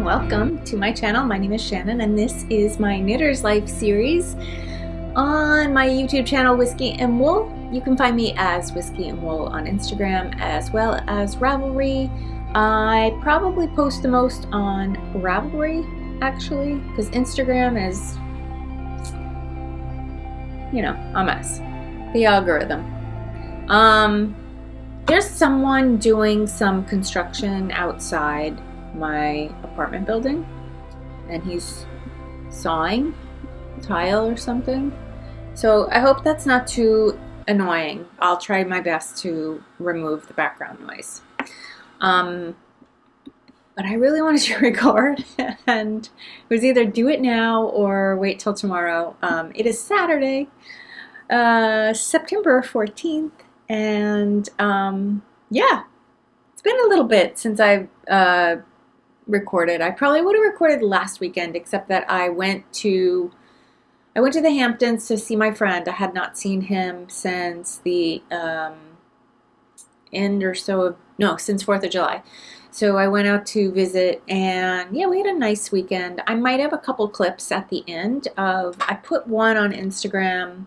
and welcome to my channel. My name is Shannon and this is my Knitter's Life series on my YouTube channel Whiskey and Wool. You can find me as Whiskey and Wool on Instagram as well as Ravelry. I probably post the most on Ravelry actually because Instagram is, you know, a mess. The algorithm. There's someone doing some construction outside my apartment building and he's sawing tile or something, so I hope that's not too annoying. I'll try my best to remove the background noise, but I really wanted to record and it was either do it now or wait till tomorrow. It is Saturday, September 14th, and yeah, it's been a little bit since I've recorded. I probably would have recorded last weekend, except that I went to the Hamptons to see my friend. I had not seen him since the end or so of, no, since 4th of July. So I went out to visit and yeah, we had a nice weekend. I might have a couple clips at the end of, I put one on Instagram.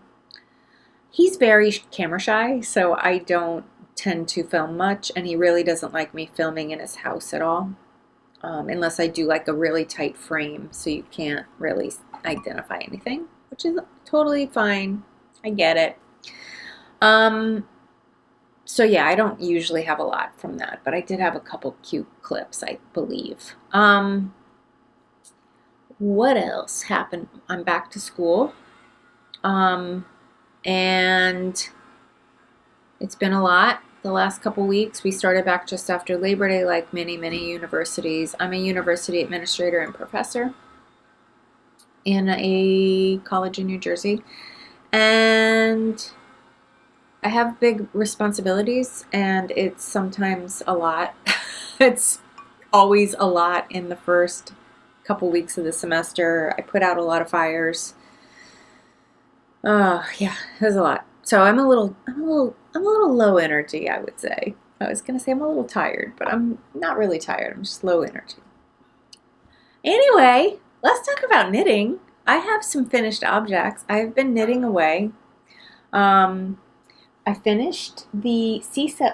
He's very camera shy, so I don't tend to film much, and he really doesn't like me filming in his house at all. Unless I do like a really tight frame so you can't really identify anything, which is totally fine. I get it. So yeah, I don't usually have a lot from that, but I did have a couple cute clips, I believe. What else happened? I'm back to school. And it's been a lot. The last couple weeks, we started back just after Labor Day, like many universities. I'm a university administrator and professor in a college in New Jersey, and I have big responsibilities, and it's sometimes a lot. It's always a lot in the first couple weeks of the semester. I put out a lot of fires. Yeah, it was a lot. So I'm a little low energy, I would say. I was gonna say I'm a little tired, but I'm not really tired. I'm just low energy. Anyway, let's talk about knitting. I have some finished objects. I've been knitting away. I finished the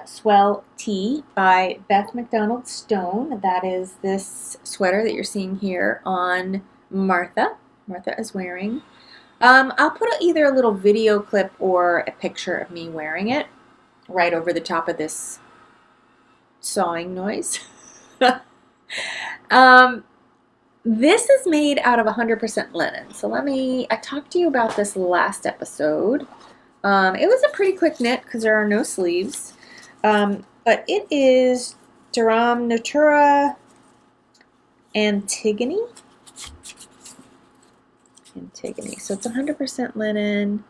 Swell Tee by Beth MacDonald Stone. That is this sweater that you're seeing here on Martha. Martha is wearing. I'll put either a little video clip or a picture of me wearing it right over the top of this sawing noise. This is made out of 100% linen. So I talked to you about this last episode. It was a pretty quick knit because there are no sleeves. But it is Natura Antigone. So it's 100% linen.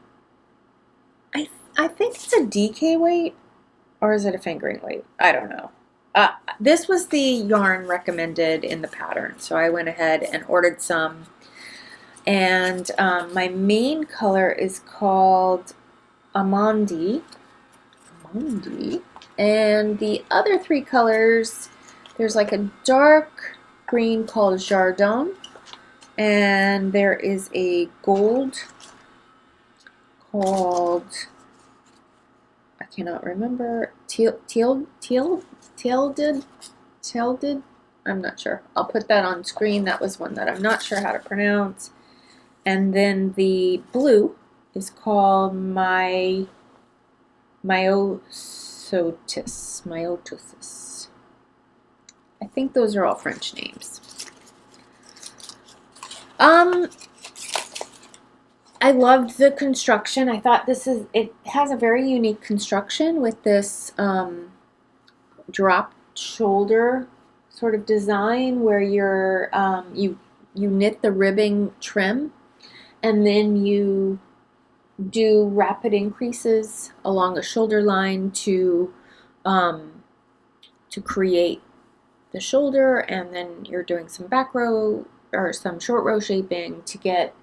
I think it's a DK weight, or is it a fingering weight? I don't know. This was the yarn recommended in the pattern, so I went ahead and ordered some. And my main color is called Amande. And the other three colors, there's like a dark green called Jardin. And there is a gold called, I cannot remember, Tilted? I'm not sure. I'll put that on screen. That was one that I'm not sure how to pronounce. And then the blue is called Myosotis. I think those are all French names. I loved the construction. I thought it has a very unique construction with this drop shoulder sort of design where you're you knit the ribbing trim and then you do rapid increases along a shoulder line to create the shoulder, and then you're doing some back row or some short row shaping to get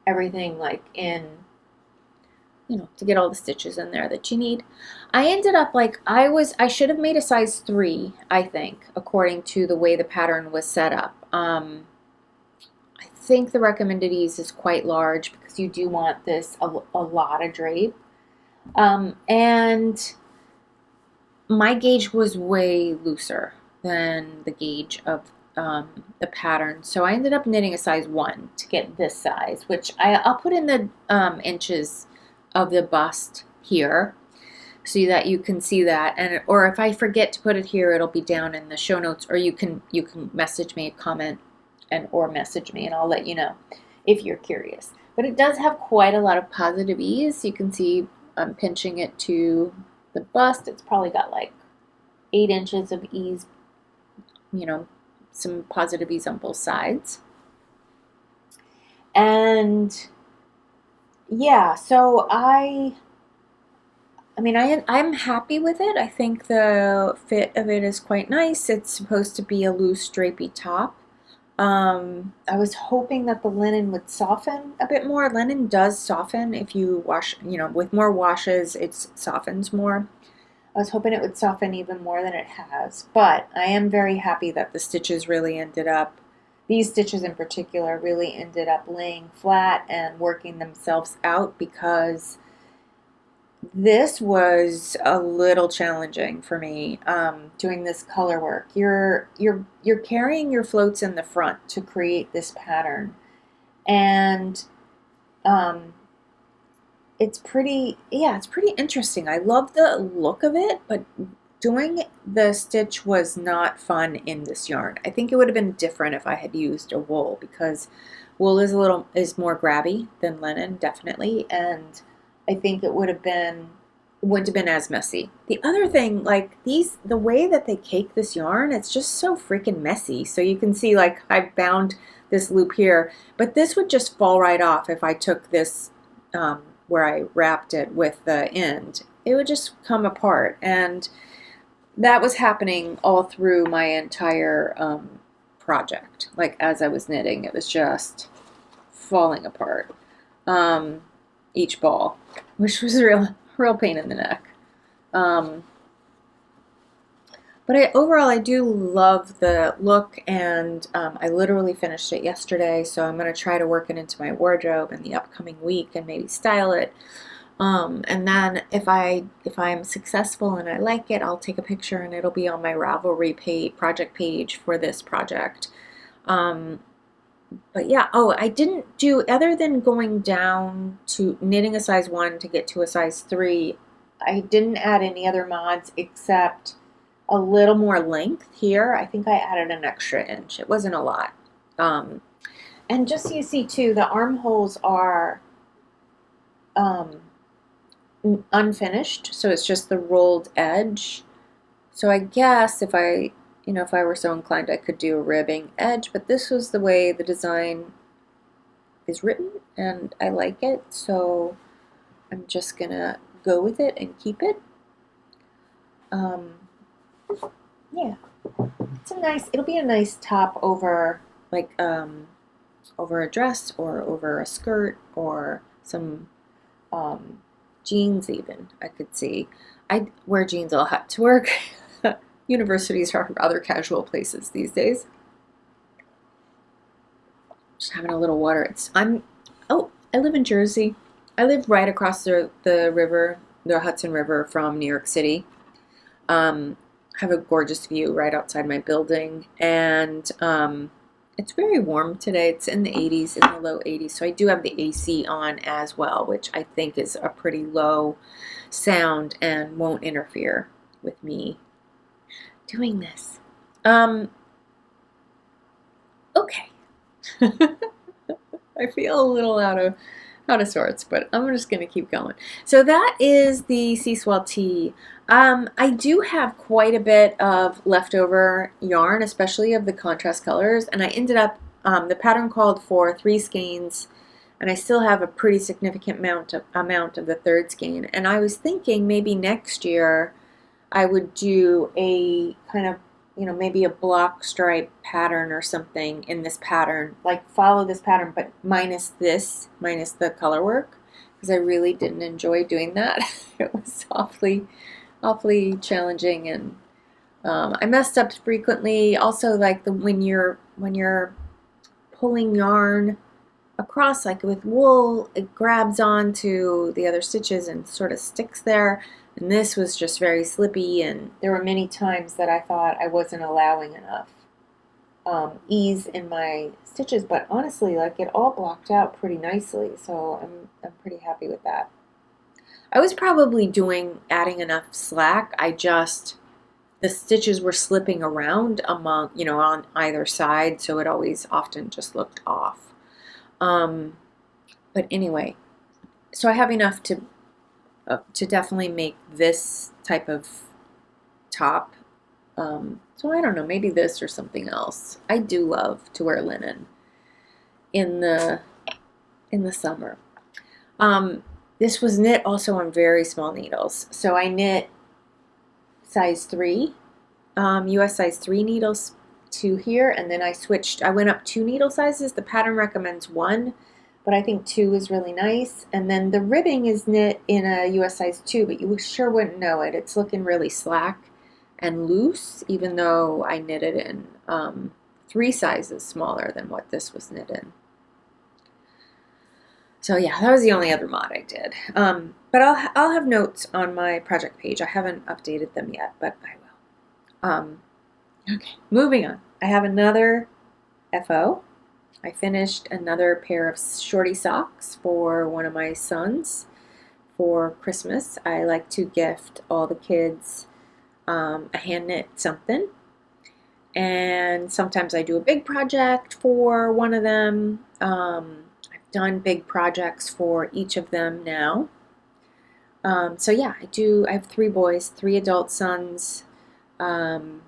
everything like in, you know, to get all the stitches in there that you need. I ended up like, I should have made a size 3, I think, according to the way the pattern was set up. I think the recommended ease is quite large because you do want this a lot of drape. And my gauge was way looser than the gauge of the pattern. So I ended up knitting a size 1 to get this size, which I'll put in the inches of the bust here so that you can see that. And or if I forget to put it here, it'll be down in the show notes, or you can message me a comment or message me and I'll let you know if you're curious. But it does have quite a lot of positive ease. You can see I'm pinching it to the bust. It's probably got like 8 inches of ease, you know, some positive ease on both sides. And yeah, so I'm happy with it. I think the fit of it is quite nice. It's supposed to be a loose drapey top. I was hoping that the linen would soften a bit more. Linen does soften if you wash, you know, with more washes, it softens more. I was hoping it would soften even more than it has, but I am very happy that the stitches really ended up, these stitches in particular, really ended up laying flat and working themselves out, because this was a little challenging for me, doing this color work. You're carrying your floats in the front to create this pattern, and it's pretty interesting. I love the look of it, but doing the stitch was not fun in this yarn. I think it would have been different if I had used a wool, because wool is more grabby than linen, definitely, and I think it wouldn't have been as messy. The other thing, like the way that they cake this yarn, it's just so freaking messy. So you can see, like, I bound this loop here, but this would just fall right off if I took this where I wrapped it with the end. It would just come apart, and that was happening all through my entire project. Like, as I was knitting, it was just falling apart. Each ball, which was a real pain in the neck. But overall, I do love the look, and I literally finished it yesterday, so I'm going to try to work it into my wardrobe in the upcoming week and maybe style it. And then if I'm successful and I like it, I'll take a picture and it'll be on my Ravelry project page for this project. But yeah, I didn't do, other than going down to knitting a size 1 to get to a size 3, I didn't add any other mods except a little more length here. I think I added an extra inch. It wasn't a lot. And just so you see too, the armholes are unfinished, so it's just the rolled edge. So I guess if I were so inclined, I could do a ribbing edge, but this was the way the design is written, and I like it, so I'm just gonna go with it and keep it. Yeah, it'll be a nice top over, like, over a dress or over a skirt or some jeans even, I could see. I wear jeans a lot to work. Universities are rather casual places these days. Just having a little water. I live in Jersey. I live right across the river, the Hudson River, from New York City. Have a gorgeous view right outside my building, and it's very warm today. It's in the 80s, in the low 80s, so I do have the AC on as well, which I think is a pretty low sound and won't interfere with me doing this. Okay. I feel a little out of sorts, but I'm just going to keep going. So that is the Swell Tee. I do have quite a bit of leftover yarn, especially of the contrast colors, and I ended up, the pattern called for 3 skeins, and I still have a pretty significant amount of the 3rd skein, and I was thinking maybe next year I would do a kind of, maybe a block stripe pattern or something in this pattern, like follow this pattern, but minus the color work, because I really didn't enjoy doing that. It was awfully challenging and I messed up frequently. Also, like when you're pulling yarn across, like with wool, it grabs onto the other stitches and sort of sticks there. And this was just very slippy, and there were many times that I thought I wasn't allowing enough ease in my stitches, but honestly, like it all blocked out pretty nicely, so I'm pretty happy with that. I was probably adding enough slack. The stitches were slipping around among, on either side, so it always often just looked off. But anyway, so I have enough to definitely make this type of top. So I don't know, maybe this or something else. I do love to wear linen in the summer. This was knit also on very small needles. So I knit size 3, US size 3 needles to here, and then I went up 2 needle sizes. The pattern recommends 1, but I think 2 is really nice. And then the ribbing is knit in a US size 2, but you sure wouldn't know it. It's looking really slack and loose, even though I knit it in 3 sizes smaller than what this was knit in. So yeah, that was the only other mod I did. But I'll have notes on my project page. I haven't updated them yet, but I will. Okay, moving on. I have another FO. I finished another pair of Shorty socks for one of my sons for Christmas. I like to gift all the kids a hand knit something. And sometimes I do a big project for one of them. I've done big projects for each of them now. So yeah, I have 3 boys, 3 adult sons. The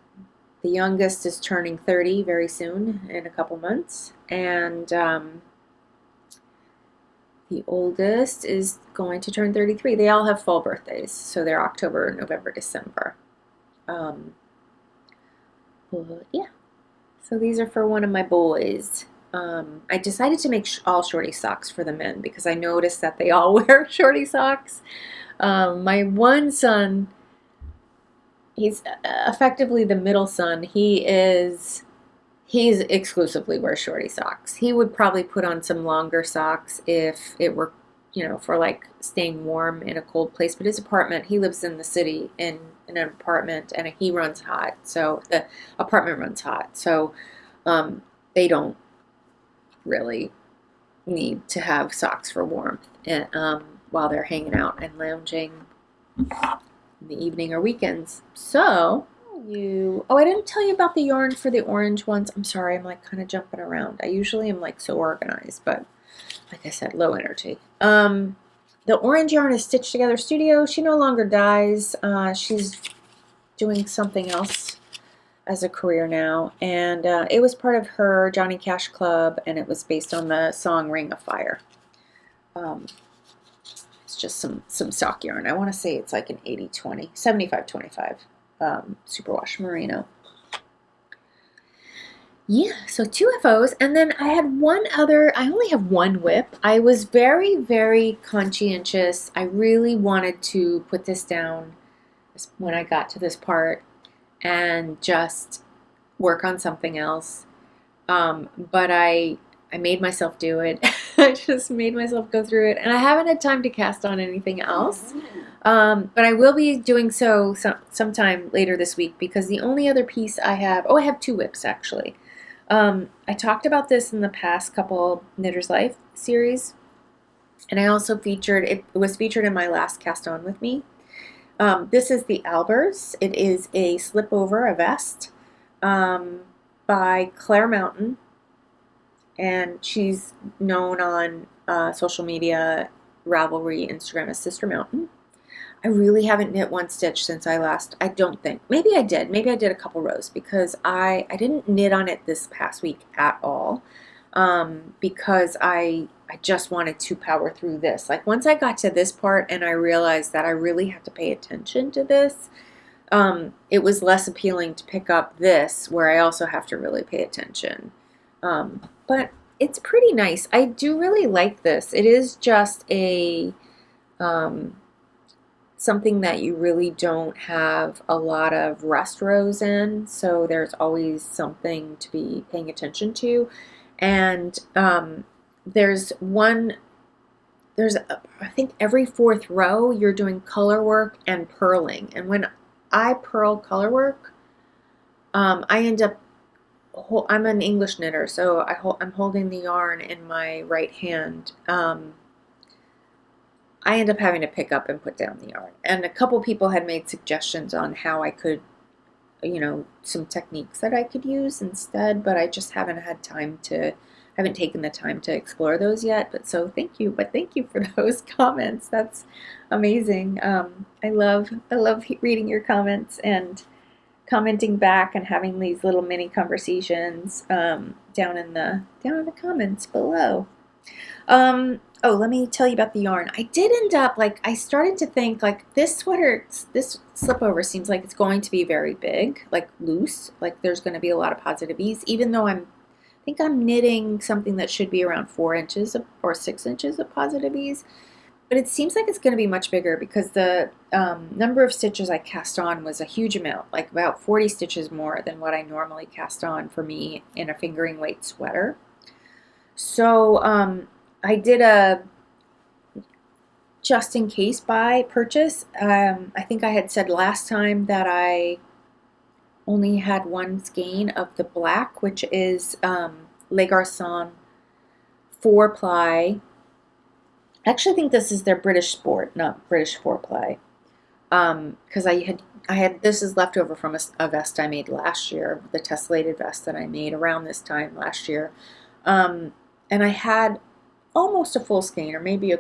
youngest is turning 30 very soon, in a couple months. And the oldest is going to turn 33. They all have fall birthdays, so they're October, November, December. Yeah, so these are for one of my boys. I decided to make all Shorty socks for the men because I noticed that they all wear Shorty socks. My one son, he's effectively the middle son. He's exclusively wears Shorty socks. He would probably put on some longer socks if it were, for like staying warm in a cold place. But his apartment, he lives in the city in an apartment, and he runs hot. So the apartment runs hot. So they don't really need to have socks for warmth while they're hanging out and lounging in the evening or weekends. So I didn't tell you about the yarn for the orange ones. I'm sorry, I'm like kind of jumping around. I usually am like so organized, but like I said, low energy. The orange yarn is Stitch Together Studio. She no longer dyes. She's doing something else as a career now, and it was part of her Johnny Cash Club, and it was based on the song Ring of Fire. It's just some sock yarn. I want to say it's like an 80-20, 75-25 superwash merino. Yeah, so 2 FOs, and then I had one other. I only have 1 whip. I was very, very conscientious. I really wanted to put this down when I got to this part and just work on something else. But I made myself do it. I just made myself go through it, and I haven't had time to cast on anything else. But I will be doing so sometime later this week, because the only other piece I have, I have 2 whips actually. I talked about this in the past couple Knitter's Life series, and I also it was featured in my last cast on with me. This is the Albers. It is a slipover, a vest, by Claire Mountain, and she's known on social media, Ravelry, Instagram as Sister Mountain. I really haven't knit 1 stitch since I don't think. Maybe I did. Maybe I did a couple rows, because I didn't knit on it this past week at all, because I just wanted to power through this. Like once I got to this part and I realized that I really have to pay attention to this, it was less appealing to pick up this where I also have to really pay attention. But it's pretty nice. I do really like this. It is just a something that you really don't have a lot of rest rows in, so there's always something to be paying attention to. And there's I think every fourth row you're doing color work and purling. And when I purl color work, I end up, I'm an English knitter, so I'm holding the yarn in my right hand. I end up having to pick up and put down the yarn. And a couple people had made suggestions on how I could, some techniques that I could use instead, but I just haven't taken the time to explore those yet. But thank you for those comments. That's amazing. I love reading your comments and commenting back and having these little mini conversations down in the comments below. Oh, let me tell you about the yarn. I did end up, I started to think, this slipover seems like it's going to be very big, loose, there's going to be a lot of positive ease, even though I think I'm knitting something that should be around 4 inches or 6 inches of positive ease. But it seems like it's going to be much bigger because the number of stitches I cast on was a huge amount, about 40 stitches more than what I normally cast on for me in a fingering weight sweater. So I did a just in case buy purchase. I think I had said last time that I only had one skein of the black, which is Les Garçons 4-ply. I actually think this is their British Sport, not British 4-ply. Because I had this is leftover from a vest I made last year, the tessellated vest that I made around this time last year. And I had almost a full skein, or maybe a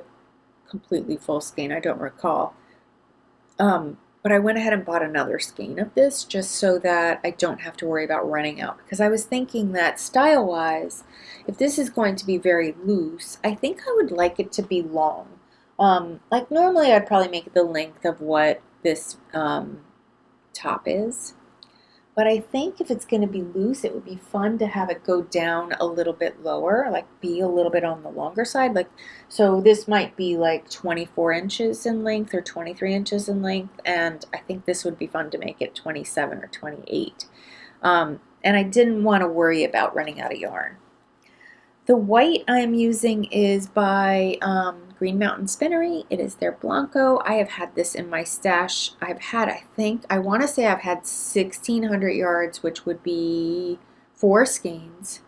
completely full skein, I don't recall. But I went ahead and bought another skein of this just so that I don't have to worry about running out. Because I was thinking that style-wise, if this is going to be very loose, I think I would like it to be long. Normally I'd probably make it the length of what this top is. But I think if it's going to be loose, it would be fun to have it go down a little bit lower, be a little bit on the longer side. So this might be 24 inches in length or 23 inches in length, and I think this would be fun to make it 27 or 28. And I didn't want to worry about running out of yarn. The white I'm using is by Green Mountain Spinnery. It is their Blanco. I have had this in my stash. I want to say I've had 1,600 yards, which would be 4 skeins,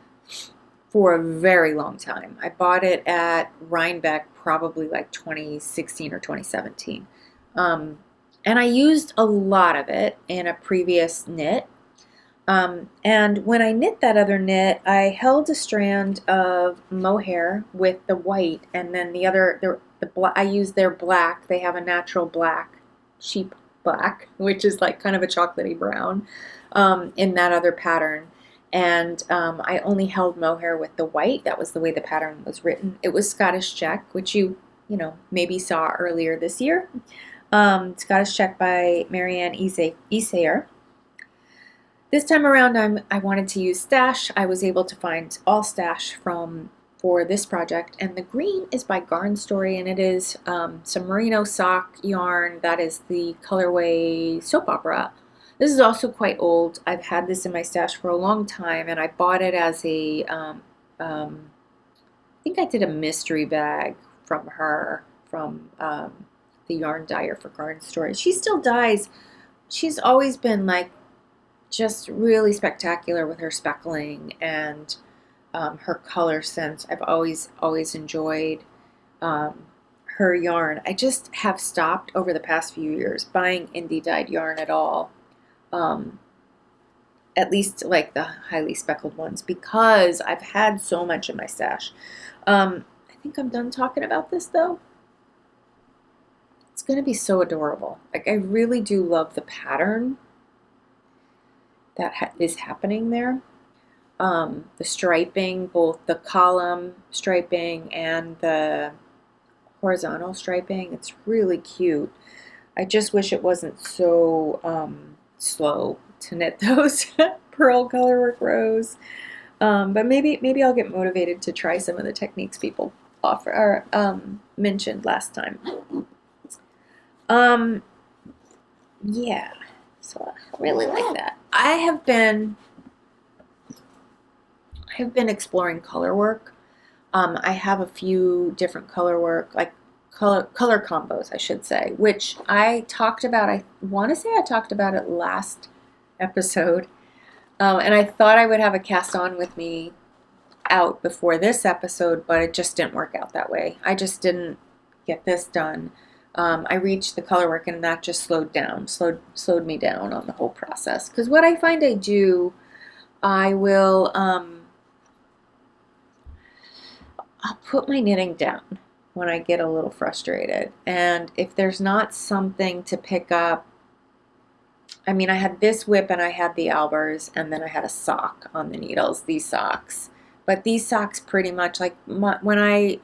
for a very long time. I bought it at Rhinebeck probably 2016 or 2017. And I used a lot of it in a previous knit. And when I knit that other knit, I held a strand of mohair with the white, and then I used their black. They have a natural black, sheep black, which is kind of a chocolatey brown, in that other pattern. And I only held mohair with the white. That was the way the pattern was written. It was Scottish check, which you maybe saw earlier this year. Scottish check by Marianne Isayer. This time around, I wanted to use stash. I was able to find all stash for this project, and the green is by GarnStories, and it is some merino sock yarn. That is the colorway Soap Opera. This is also quite old. I've had this in my stash for a long time, and I bought it as I think I did a mystery bag from her, from the yarn dyer for GarnStories. She still dyes. She's always been just really spectacular with her speckling and her color sense. I've always enjoyed her yarn. I just have stopped over the past few years buying indie dyed yarn at all, at least the highly speckled ones, because I've had so much in my stash. I think I'm done talking about this though. It's going to be so adorable. I really do love the pattern that is happening there. The striping, both the column striping and the horizontal striping, it's really cute. I just wish it wasn't so slow to knit those pearl colorwork rows. But maybe I'll get motivated to try some of the techniques people mentioned last time. yeah, so I really like that. I have been exploring color work. I have a few different color work, like color combos, I should say, which I talked about. I want to say I talked about it last episode, and I thought I would have a cast on with me out before this episode, but it just didn't work out that way. I just didn't get this done. I reached the color work, and that just slowed me down on the whole process. Because what I find I do, I will I'll put my knitting down when I get a little frustrated, and if there's not something to pick up. I mean, I had this whip and I had the Albers, and then I had a sock on the needles, these socks. But these socks pretty much, like when I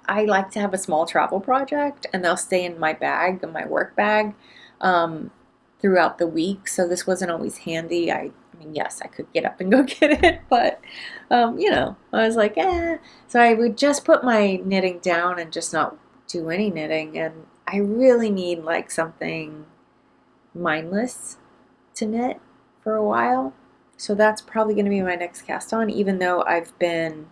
like to have a small travel project, and they'll stay in my bag, in my work bag, throughout the week. So this wasn't always handy. I mean, yes, I could get up and go get it, but, you know, I was like, eh. So I would just put my knitting down and just not do any knitting. And I really need like something mindless to knit for a while. So that's probably going to be my next cast on, even though I've been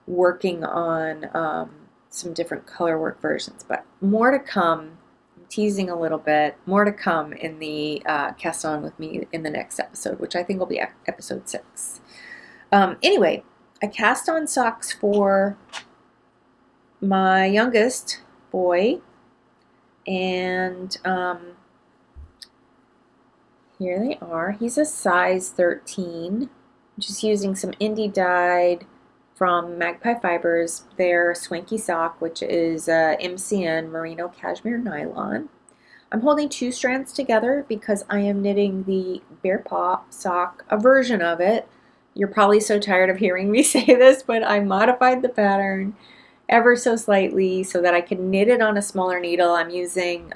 working on some different color work versions. But more to come. I'm teasing a little bit. More to come in the cast on with me in the next episode, which I think will be episode 6. Anyway, I cast on socks for my youngest boy, and here they are. He's a size 13. I'm just using some indie dyed from Magpie Fibers, their Swanky sock, which is MCN Merino Cashmere Nylon. I'm holding 2 strands together because I am knitting the Bear Paw sock, a version of it. You're probably so tired of hearing me say this, but I modified the pattern ever so slightly so that I can knit it on a smaller needle. I'm using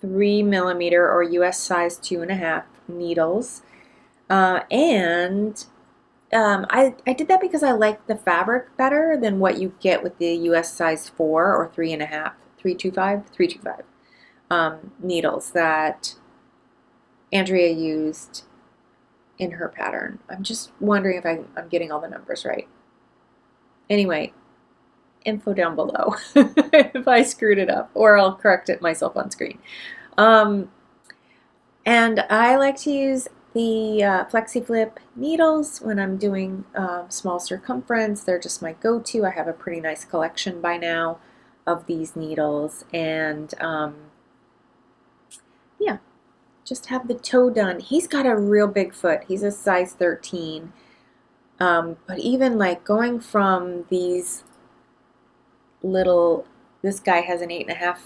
3mm or US size 2.5 needles, and I did that because I like the fabric better than what you get with the US size 4 or 3.5, 325 needles that Andrea used in her pattern. I'm just wondering if I'm getting all the numbers right. Anyway, info down below if I screwed it up, or I'll correct it myself on screen. And I like to use the Flexi Flip needles when I'm doing small circumference. They're just my go-to. I have a pretty nice collection by now of these needles, and yeah, just have the toe done. He's got a real big foot. He's a size 13. But even like going from these little, this guy has an 8.5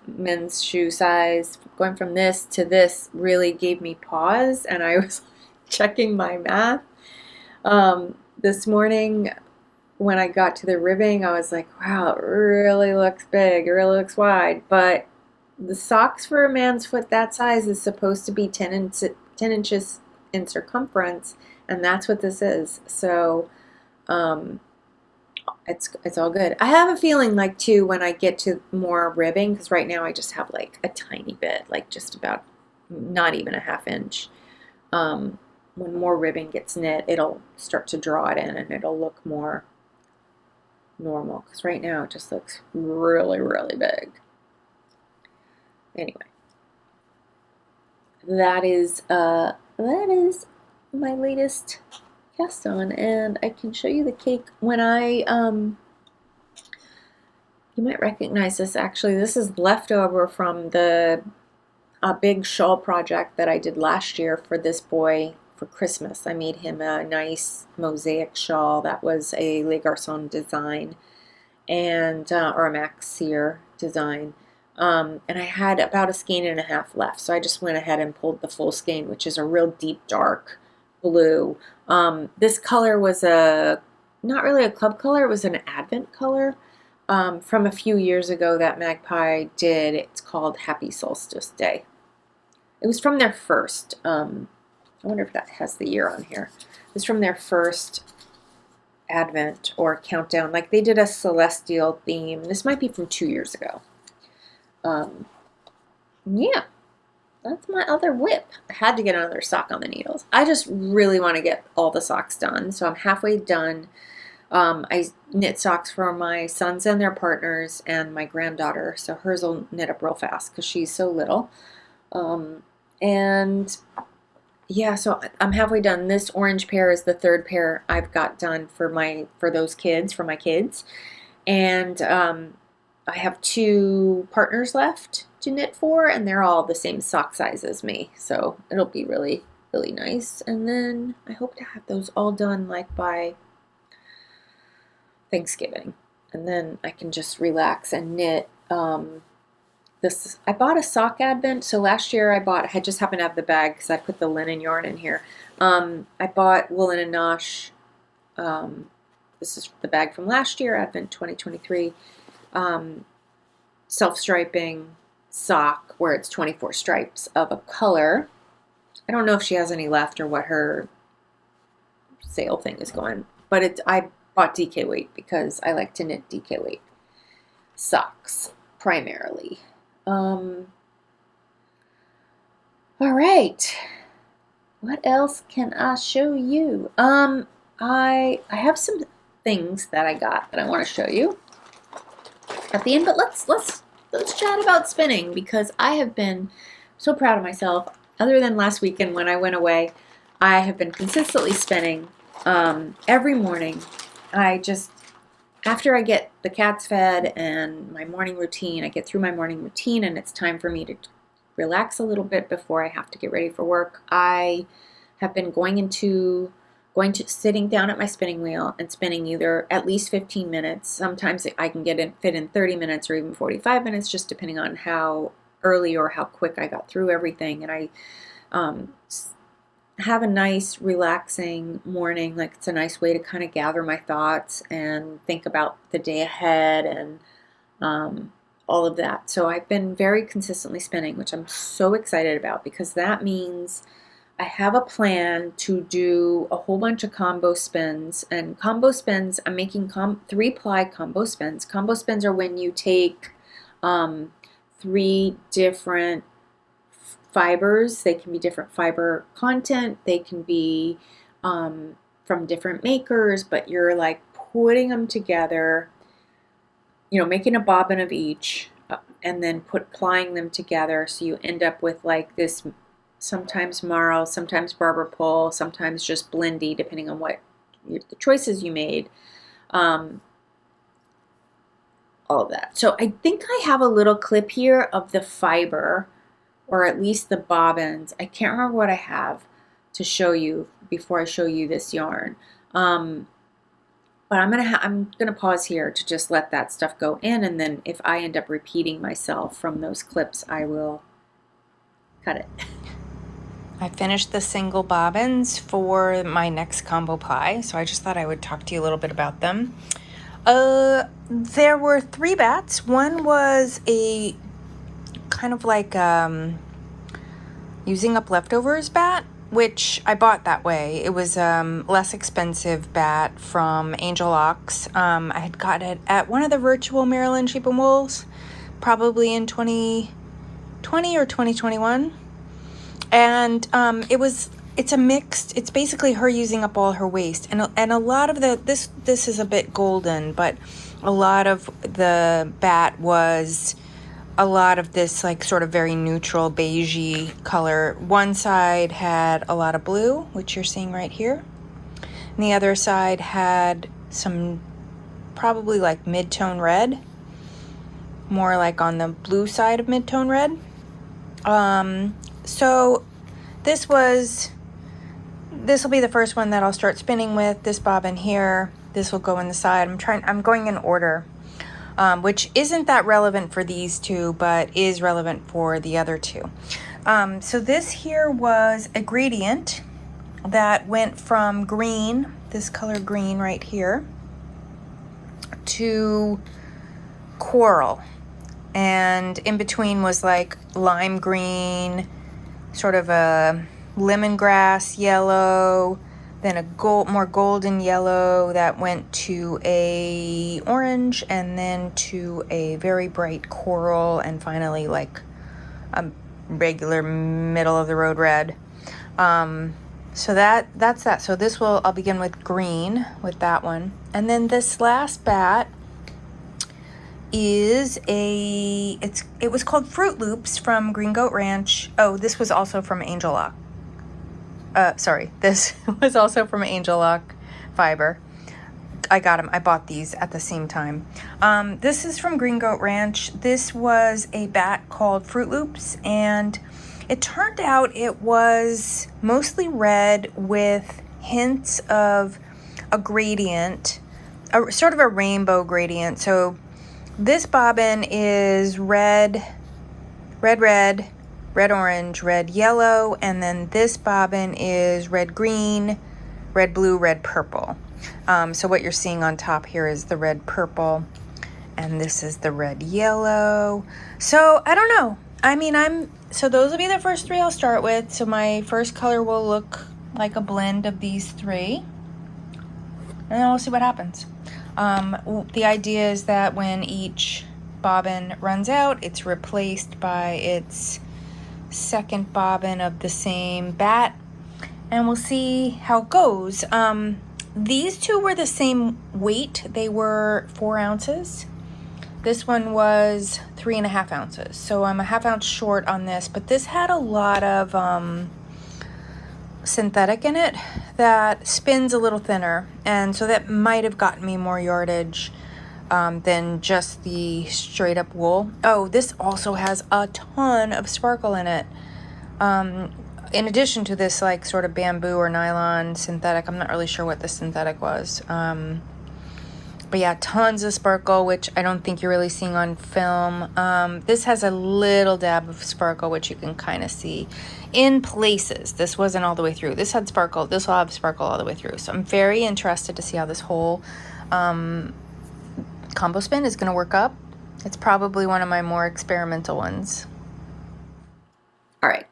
men's shoe size, going from this to this really gave me pause, and I was checking my math. This morning when I got to the ribbing, I was like, wow, it really looks big, it really looks wide, but the socks for a man's foot that size is supposed to be 10 inches in circumference, and that's what this is. So it's all good. I have a feeling like too when I get to more ribbing, because right now I just have like a tiny bit, like just about not even a 1/2 inch. When more ribbing gets knit, it'll start to draw it in and it'll look more normal, because right now it just looks really, really big. Anyway, that is my latest cast on, and I can show you the cake when I you might recognize this. Actually, this is leftover from the big shawl project that I did last year for this boy for Christmas. I made him a nice mosaic shawl that was a Les Garçons design, and or a Max Sear design. And I had about a skein and a half left, so I just went ahead and pulled the full skein, which is a real deep dark blue. This color was not really a club color, it was an advent color from a few years ago that Magpie did. It's called Happy Solstice Day. It was from their first, I wonder if that has the year on here. It was from their first advent or countdown. Like they did a celestial theme. This might be from 2 years ago. Yeah, that's my other whip. I had to get another sock on the needles. I just really want to get all the socks done, so I'm halfway done. I knit socks for my sons and their partners and my granddaughter, so hers will knit up real fast because she's so little. And yeah, so I'm halfway done. This orange pair is the third pair I've got done for my kids. And I have 2 partners left to knit for, and they're all the same sock size as me. So it'll be really, really nice. And then I hope to have those all done like by Thanksgiving. And then I can just relax and knit. I bought a sock advent. So last year I just happened to have the bag because I put the linen yarn in here. I bought Woolen and Nosh. This is the bag from last year, Advent 2023. Self-striping sock where it's 24 stripes of a color. I don't know if she has any left or what her sale thing is going, but I bought DK weight because I like to knit DK weight socks primarily. All right, what else can I show you? I have some things that I got that I want to show you at the end, but let's chat about spinning because I have been so proud of myself. Other than last weekend when I went away, I have been consistently spinning every morning. After I get the cats fed and my morning routine, I get through my morning routine and it's time for me to relax a little bit before I have to get ready for work. I have been sitting down at my spinning wheel and spinning either at least 15 minutes. Sometimes I can fit in 30 minutes or even 45 minutes, just depending on how early or how quick I got through everything. And I have a nice relaxing morning. Like it's a nice way to kind of gather my thoughts and think about the day ahead and all of that. So I've been very consistently spinning, which I'm so excited about because that means I have a plan to do a whole bunch of combo spins. And combo spins, I'm making 3-ply combo spins. Combo spins are when you take 3 different fibers. They can be different fiber content. They can be from different makers, but you're like putting them together, making a bobbin of each and then plying them together. So you end up with like this, sometimes marl, sometimes barber pole, sometimes just blendy, depending on what the choices you made. All of that. So I think I have a little clip here of the fiber, or at least the bobbins. I can't remember what I have to show you before I show you this yarn. But I'm gonna pause here to just let that stuff go in, and then if I end up repeating myself from those clips, I will cut it. I finished the single bobbins for my next combo ply, so I just thought I would talk to you a little bit about them. There were 3 bats. One was a kind of like using up leftovers bat, which I bought that way. It was less expensive bat from Angel Ox. I had got it at one of the virtual Maryland Sheep and Wools, probably in 2020 or 2021. And it's basically her using up all her waste. And a lot of this is a bit golden, but a lot of the bat was a lot of this like sort of very neutral beigey color. One side had a lot of blue, which you're seeing right here. And the other side had some probably like mid-tone red, more like on the blue side of mid-tone red. So this will be the first one that I'll start spinning with. This bobbin here, this will go in the side. I'm going in order, which isn't that relevant for these 2, but is relevant for the other 2. So this here was a gradient that went from green, this color green right here, to coral. And in between was like lime green, sort of a lemongrass yellow, then a more golden yellow that went to a orange, and then to a very bright coral, and finally like a regular middle of the road red. So that's that. So this I'll begin with green with that one. And then this last bat is it was called Fruit Loops from Green Goat Ranch. Oh, this was also from Angel Lock. This was also from Angel Lock Fiber. I bought these at the same time. This is from Green Goat Ranch. This was a bat called Fruit Loops, and it turned out it was mostly red with hints of a gradient, sort of a rainbow gradient. So this bobbin is red, orange, red, yellow, and then this bobbin is red, green, red, blue, red, purple. So what you're seeing on top here is the red, purple, and this is the red, yellow. So I don't know. I mean, so those will be the first three I'll start with. So my first color will look like a blend of these three, and then we'll see what happens. The idea is that when each bobbin runs out, it's replaced by its second bobbin of the same bat, and we'll see how it goes. These two were the same weight. They were 4 ounces. This one was 3.5 ounces. So I'm a ½ ounce short on this, but this had a lot of synthetic in it that spins a little thinner, and so that might have gotten me more yardage than just the straight up wool. Oh, this also has a ton of sparkle in it. In addition to this like sort of bamboo or nylon synthetic. I'm not really sure what the synthetic was. But yeah, tons of sparkle, which I don't think you're really seeing on film. This has a little dab of sparkle, which you can kind of see in places. This wasn't all the way through. This had sparkle. This will have sparkle all the way through. So I'm very interested to see how this whole combo spin is going to work up. It's probably one of my more experimental ones. All right.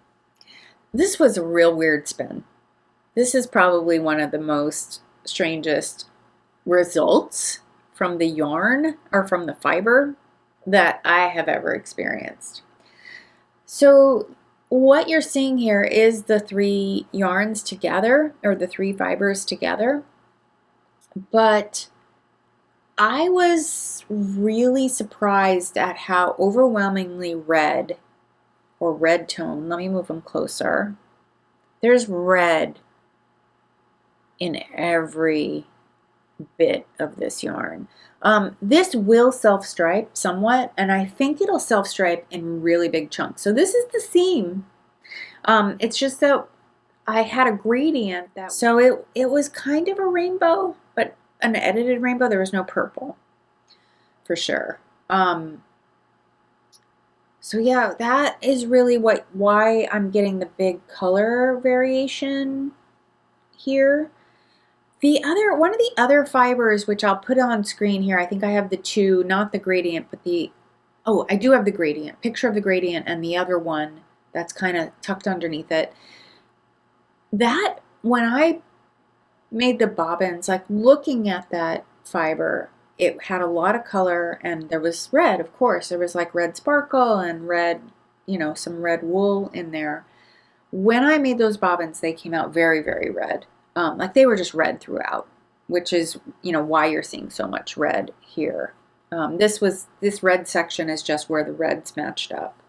This was a real weird spin. This is probably one of the most strangest results from the yarn or from the fiber that I have ever experienced. So what you're seeing here is the 3 yarns together, or the 3 fibers together, but I was really surprised at how overwhelmingly red, or red tone, let me move them closer. There's red in every bit of this yarn. This will self-stripe somewhat, and I think it'll self-stripe in really big chunks. So this is the seam. It's just that I had a gradient that, so it was kind of a rainbow, but an edited rainbow. There was no purple, for sure. So yeah, that is really why I'm getting the big color variation here. One of the other fibers, which I'll put on screen here, I think I have the 2, not the gradient, but I do have the gradient, picture of the gradient, and the other one that's kind of tucked underneath it. That, when I made the bobbins, like looking at that fiber, it had a lot of color, and there was red, of course. There was like red sparkle and red, some red wool in there. When I made those bobbins, they came out very, very red. Like they were just red throughout, which is, why you're seeing so much red here. This red section is just where the reds matched up.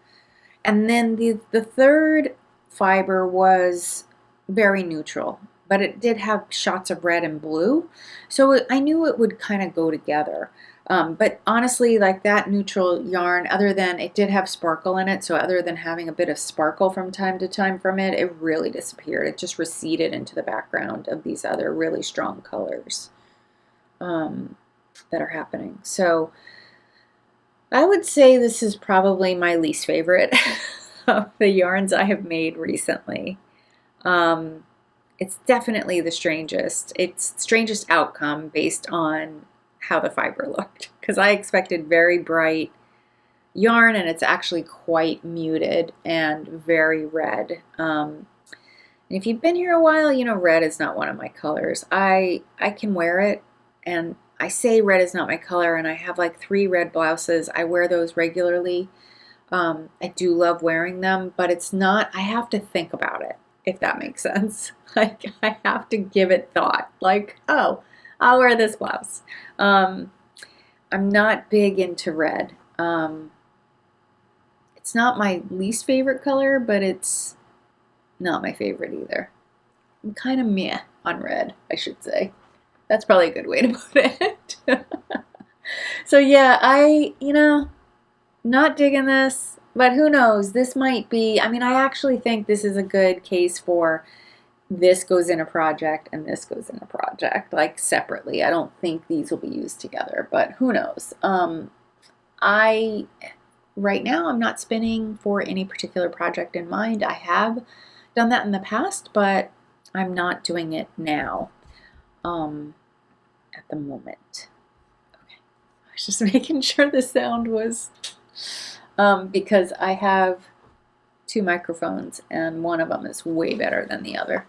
And then the third fiber was very neutral, but it did have shots of red and blue. So I knew it would kind of go together. But honestly, like that neutral yarn, other than it did have sparkle in it, so other than having a bit of sparkle from time to time from it, it really disappeared. It just receded into the background of these other really strong colors that are happening. So I would say this is probably my least favorite of the yarns I have made recently. It's definitely the strangest. It's strangest outcome based on how the fiber looked, because I expected very bright yarn, and it's actually quite muted and very red. And if you've been here a while, red is not one of my colors. I can wear it, and I say red is not my color, and I have like 3 red blouses. I wear those regularly. I do love wearing them, but it's not, I have to think about it, if that makes sense. Like, I have to give it thought. Like, oh, I'll wear this blouse. I'm not big into red. It's not my least favorite color, but it's not my favorite either. I'm kind of meh on red, I should say. That's probably a good way to put it. So yeah, not digging this, but who knows? This might be, I mean, I actually think this is a good case for this goes in a project and this goes in a project, like separately. I don't think these will be used together, but who knows? Right now, I'm not spinning for any particular project in mind. I have done that in the past, but I'm not doing it now at the moment. Okay. I was just making sure the sound was, because I have two microphones and one of them is way better than the other.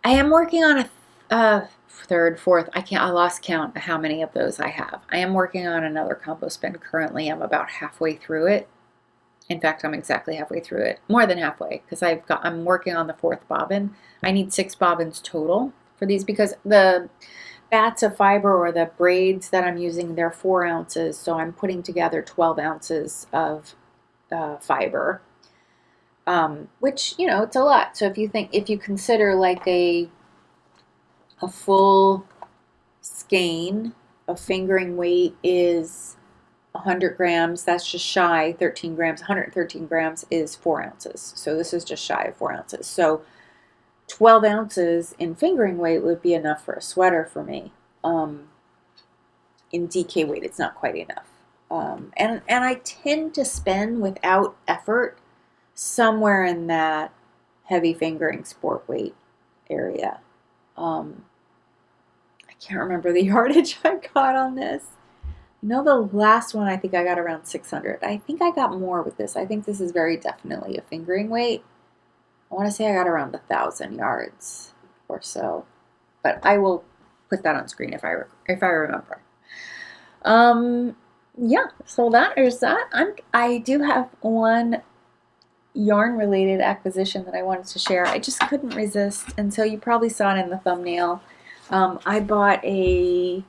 I am working on a third, fourth, I lost count of how many of those I have. I am working on another combo spin currently. I'm about halfway through it. In fact, I'm exactly halfway through it. More than halfway, because I'm working on the fourth bobbin. I need 6 bobbins total for these because the bats of fiber or the braids that I'm using, they're 4 ounces. So I'm putting together 12 ounces of fiber, which, it's a lot. So if you consider like a full skein of fingering weight is 100 grams. That's just shy 13 grams. 113 grams is 4 ounces. So this is just shy of 4 ounces. So 12 ounces in fingering weight would be enough for a sweater for me. In DK weight, it's not quite enough. And I tend to spend without effort somewhere in that heavy fingering sport weight area. I can't remember the yardage I got on this. The last one I think I got around 600. I think I got more with this. I think this is very definitely a fingering weight. I want to say I got around 1,000 yards or so, but I will put that on screen if I remember. Yeah. So that is that. I do have one yarn related acquisition that I wanted to share. I just couldn't resist, and so you probably saw it in the thumbnail. I bought a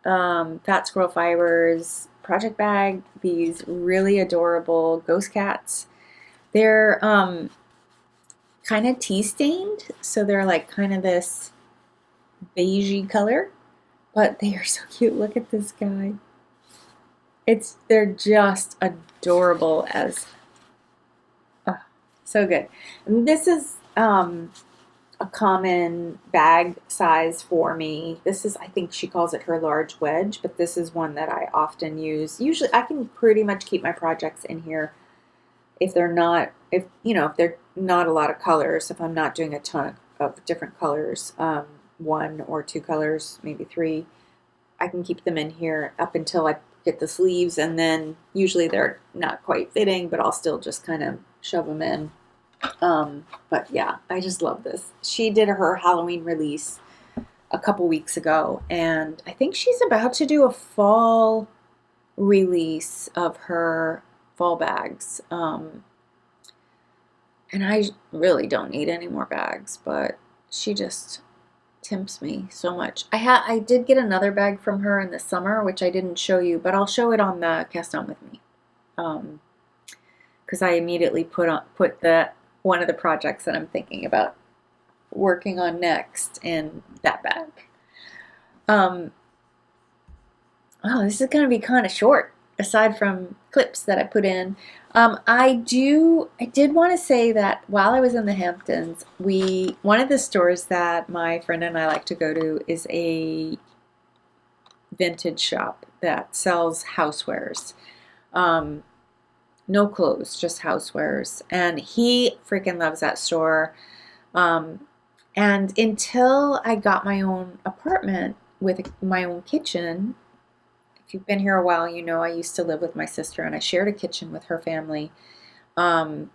Fat Squirrel Fibers project bag, these really adorable ghost cats. They're kind of tea stained, so they're like kind of this beigey color, but they are so cute. Look at this guy. They're just adorable as so good. And this is a common bag size for me. This is, I think she calls it her large wedge, but this is one that I often use. Usually I can pretty much keep my projects in here if they're not a lot of colors, if I'm not doing a ton of different colors, 1 or 2 colors, maybe 3, I can keep them in here up until I get the sleeves, and then usually they're not quite fitting, but I'll still just kind of shove them in. But yeah, I just love this. She did her Halloween release a couple weeks ago, and I think she's about to do a fall release of her fall bags. And I really don't need any more bags, but she just tempts me so much. I did get another bag from her in the summer, which I didn't show you, but I'll show it on the Cast On With Me. Because I immediately put one of the projects that I'm thinking about working on next in that bag. Oh, this is going to be kind of short, aside from clips that I put in. I did want to say that while I was in the Hamptons, one of the stores that my friend and I like to go to is a vintage shop that sells housewares. No clothes, just housewares. And he freaking loves that store. And until I got my own apartment with my own kitchen, if you've been here a while, you know I used to live with my sister and I shared a kitchen with her family. I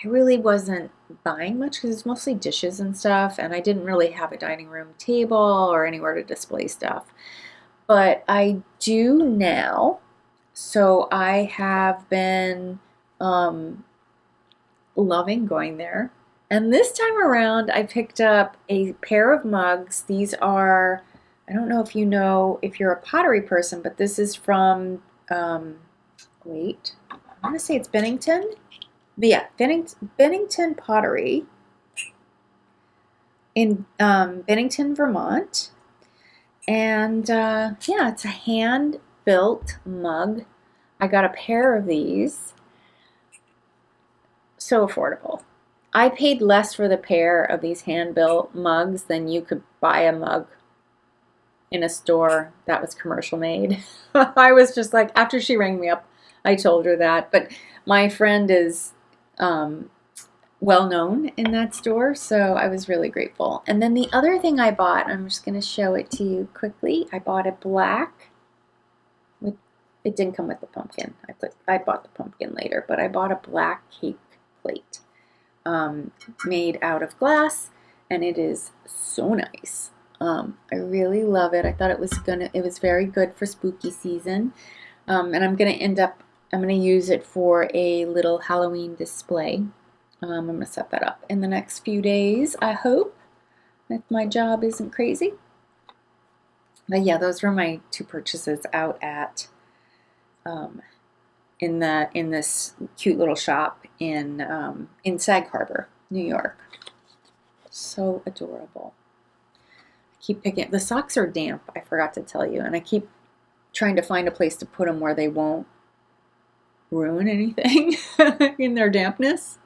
really wasn't buying much because it's mostly dishes and stuff, and I didn't really have a dining room table or anywhere to display stuff. But I do now. So I have been loving going there. And this time around, I picked up a pair of mugs. These are, I don't know if you know if you're a pottery person, but this is from, wait, I want to say it's Bennington. But yeah, Bennington Pottery in Bennington, Vermont. And yeah, it's a hand-built mug. I got a pair of these. So affordable. I paid less for the pair of these hand-built mugs than you could buy a mug in a store that was commercial made. I was just like, after she rang me up, I told her that. But my friend is well known in that store, so I was really grateful. And then the other thing I bought, I'm just going to show it to you quickly. I bought a black, it didn't come with the pumpkin. I bought the pumpkin later, but I bought a black cake plate made out of glass, and it is so nice. I really love it. I thought it was very good for spooky season. And I'm gonna use it for a little Halloween display. I'm gonna set that up in the next few days, I hope, if my job isn't crazy. But yeah, those were my two purchases out at in this cute little shop in Sag Harbor, New York. So adorable. I keep picking. The socks are damp, I forgot to tell you, and I keep trying to find a place to put them where they won't ruin anything in their dampness.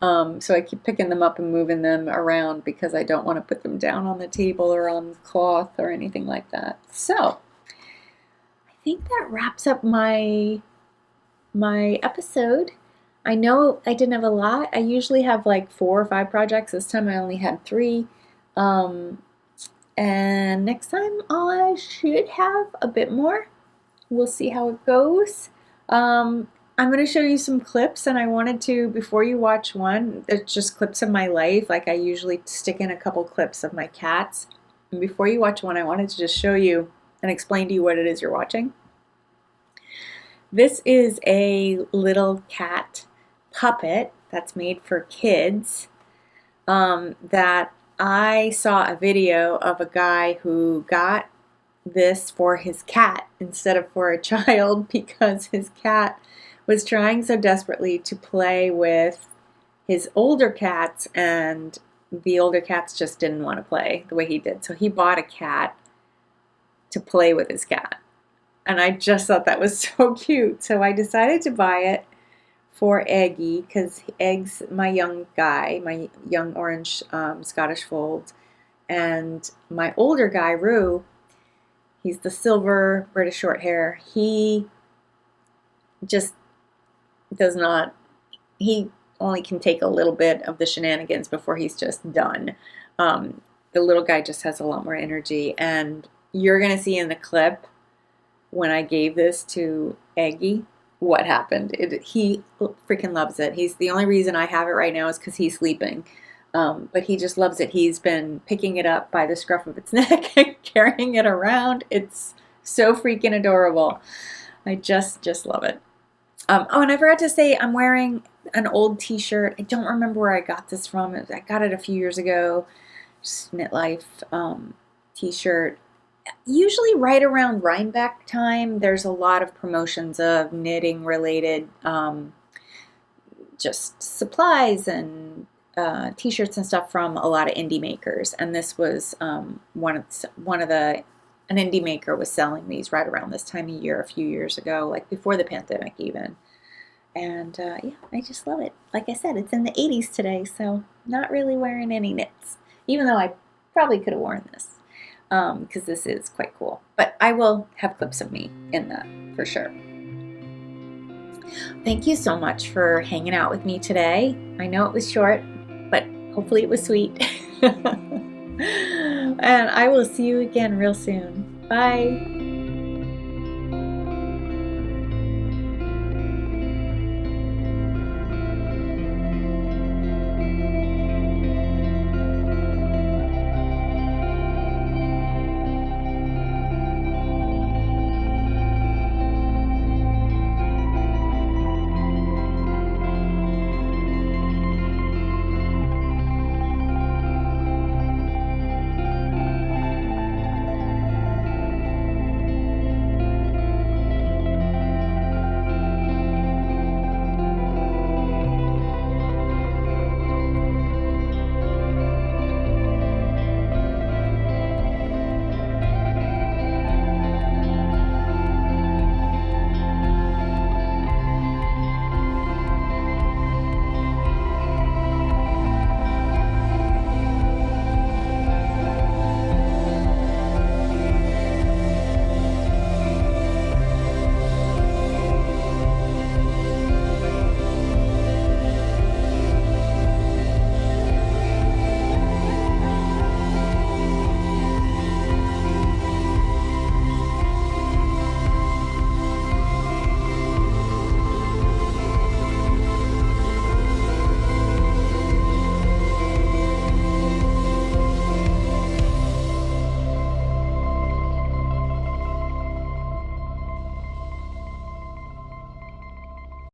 So I keep picking them up and moving them around because I don't want to put them down on the table or on cloth or anything like that. So I think that wraps up my episode. I know I didn't have a lot. I usually have like 4 or 5 projects. This time I only had 3. And next time I should have a bit more. We'll see how it goes. I'm going to show you some clips, and I wanted to, before you watch one, it's just clips of my life. Like I usually stick in a couple clips of my cats. And before you watch one, I wanted to just show you and explain to you what it is you're watching. This is a little cat puppet that's made for kids that I saw a video of a guy who got this for his cat instead of for a child because his cat was trying so desperately to play with his older cats, and the older cats just didn't want to play the way he did. So he bought a cat to play with his cat. And I just thought that was so cute. So I decided to buy it for Eggie, because Egg's my young guy, my young orange Scottish fold. And my older guy, Rue, he's the silver British short hair. He just does not, he only can take a little bit of the shenanigans before he's just done. The little guy just has a lot more energy. And you're going to see in the clip when I gave this to Eggie what happened. He freaking loves it. He's the only reason I have it right now is because he's sleeping. But he just loves it. He's been picking it up by the scruff of its neck and carrying it around. It's so freaking adorable. I just love it. Oh, and I forgot to say, I'm wearing an old t-shirt. I don't remember where I got this from. I got it a few years ago. Just Knit Life t-shirt. Usually right around Rhinebeck time, there's a lot of promotions of knitting related just supplies and t-shirts and stuff from a lot of indie makers. And this was an indie maker was selling these right around this time of year a few years ago, like before the pandemic even. And yeah, I just love it. Like I said, it's in the 80s today, so not really wearing any knits, even though I probably could have worn this because this is quite cool. But I will have clips of me in that for sure. Thank you so much for hanging out with me today. I know it was short, but hopefully it was sweet. And I will see you again real soon. Bye.